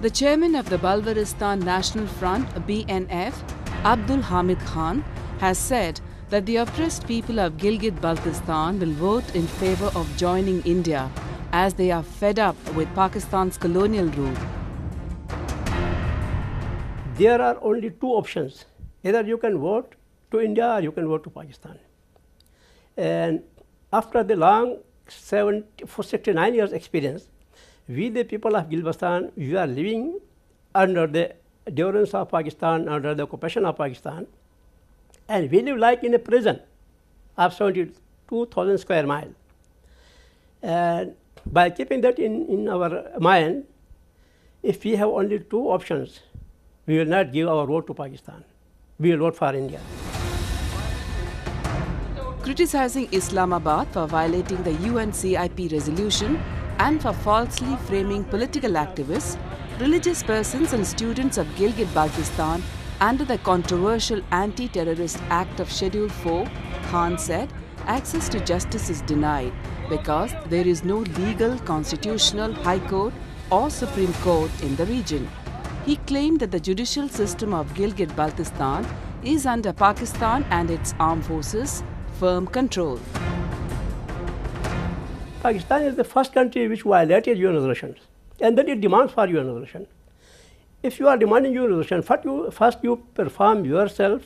The chairman of the Balwaristan National Front, BNF, Abdul Hamid Khan, has said that the oppressed people of Gilgit-Baltistan will vote in favor of joining India as they are fed up with Pakistan's colonial rule. There are only two options. Either you can vote to India or you can vote to Pakistan. And after the long 69 years experience, we the people of Gilgit-Baltistan, we are living under the durance of Pakistan, under the occupation of Pakistan, and we live like in a prison of 72,000 square miles. And by keeping that in our mind, if we have only two options, we will not give our vote to Pakistan. We will vote for India. Criticizing Islamabad for violating the UNCIP resolution and for falsely framing political activists, religious persons and students of Gilgit-Baltistan under the controversial Anti-Terrorist Act of Schedule 4, Khan said, access to justice is denied because there is no legal constitutional high court or Supreme Court in the region. He claimed that the judicial system of Gilgit-Baltistan is under Pakistan and its armed forces' firm control. Pakistan is the first country which violated UN resolutions, and then it demands for UN resolution. If you are demanding UN resolution, first you perform yourself,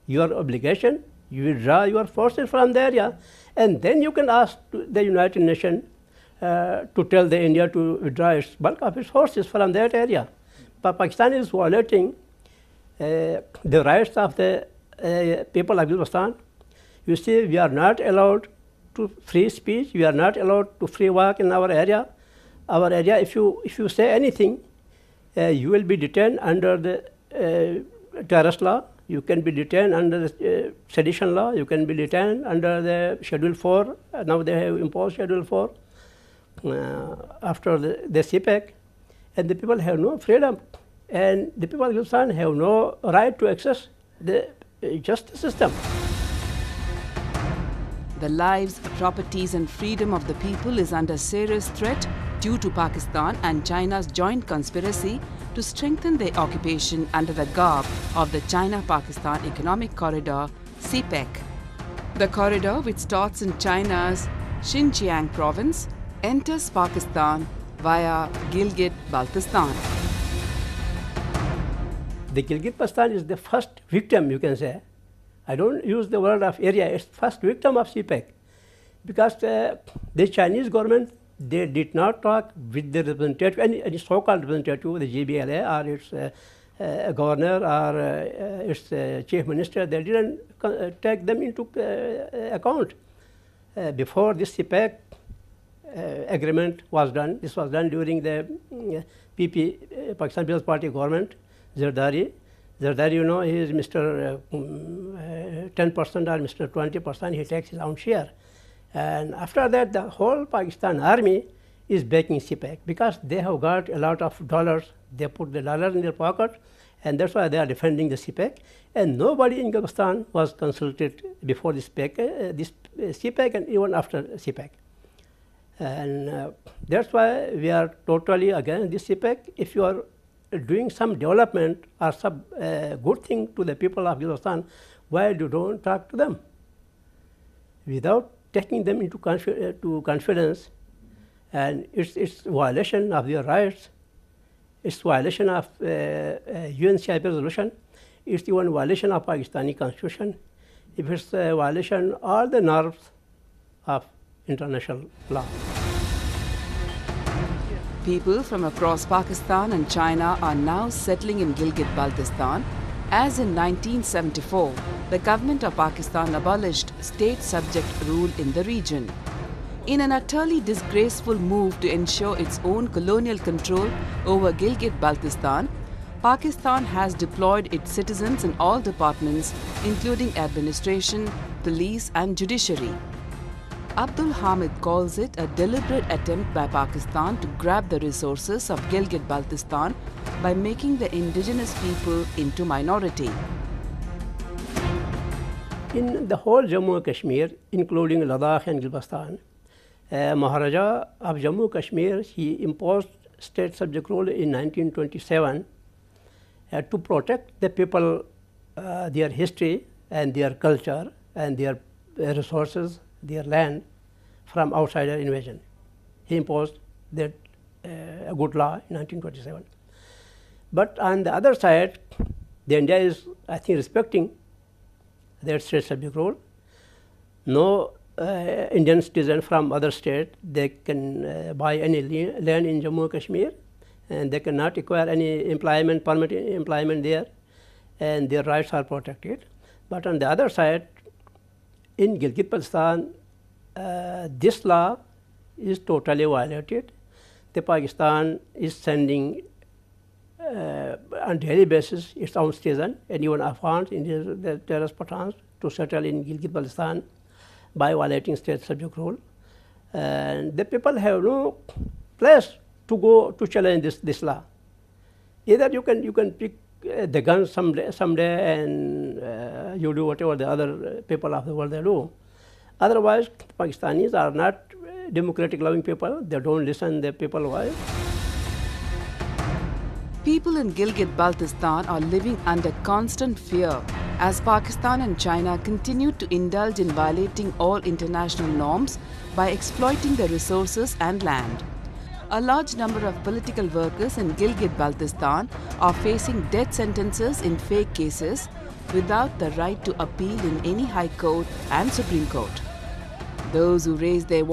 your obligation, you withdraw your forces from the area, and then you can ask the United Nations to tell the India to withdraw its bulk of its forces from that area. But Pakistan is violating the rights of the people of Gilgit-Baltistan. You see, we are not allowed to free speech. We are not allowed to free walk in our area. Our area, if you say anything, you will be detained under the terrorist law. You can be detained under the sedition law. You can be detained under the Schedule 4. Now they have imposed Schedule 4 after the CPEC. And the people have no freedom. And the people of Gilgit-Baltistan have no right to access the justice system. The lives, properties and freedom of the people is under serious threat due to Pakistan and China's joint conspiracy to strengthen their occupation under the garb of the China-Pakistan Economic Corridor, CPEC. The corridor, which starts in China's Xinjiang province, enters Pakistan via Gilgit-Baltistan. The Gilgit-Baltistan is the first victim, you can say. I don't use the word of area, it's first victim of CPEC. Because the Chinese government, they did not talk with the representative, any so-called representative, the GBLA or its governor or its chief minister, they didn't take them into account. Before this CPEC agreement was done, this was done during the PP, Pakistan People's Party government, Zardari. Zardari, you know, he is Mr. 10% or Mr. 20%, he takes his own share. And after that, the whole Pakistan army is backing CPEC because they have got a lot of dollars. They put the dollars in their pocket, and that's why they are defending the CPEC. And nobody in Gilgit-Baltistan was consulted before this CPEC and even after CPEC. And that's why we are totally against this CPEC. If you are doing some development or some good thing to the people of Gilgit-Baltistan, why you don't talk to them? Without taking them into confidence, and it's violation of their rights, it's violation of UNCIP resolution, it's even violation of Pakistani constitution, if it's a violation of all the norms of international law. People from across Pakistan and China are now settling in Gilgit-Baltistan, as in 1974, the government of Pakistan abolished state-subject rule in the region. In an utterly disgraceful move to ensure its own colonial control over Gilgit-Baltistan, Pakistan has deployed its citizens in all departments, including administration, police and judiciary. Abdul Hamid calls it a deliberate attempt by Pakistan to grab the resources of Gilgit-Baltistan by making the indigenous people into minority. In the whole Jammu and Kashmir, including Ladakh and Gilgit-Baltistan, Maharaja of Jammu and Kashmir, he imposed state subject rule in 1927 to protect the people, their history and their culture and their resources, their land from outsider invasion. He imposed that a good law in 1927. But on the other side, the India is, I think, respecting that state subject rule. No Indian citizen from other state, they can buy any land in Jammu and Kashmir, and they cannot acquire any employment, permanent employment there, and their rights are protected. But on the other side, in Gilgit-Baltistan, this law is totally violated. The Pakistan is sending on daily basis its own citizens and even Afghans, Indians, the terrorist Pathans, to settle in Gilgit-Baltistan by violating state subject rule. And the people have no place to go to challenge this law. Either you can pick the guns someday and you do whatever the other people of the world they do. Otherwise, Pakistanis are not democratic loving people. They don't listen to the people's voice. People in Gilgit-Baltistan are living under constant fear as Pakistan and China continue to indulge in violating all international norms by exploiting the resources and land. A large number of political workers in Gilgit-Baltistan are facing death sentences in fake cases without the right to appeal in any High Court and Supreme Court. Those who raise their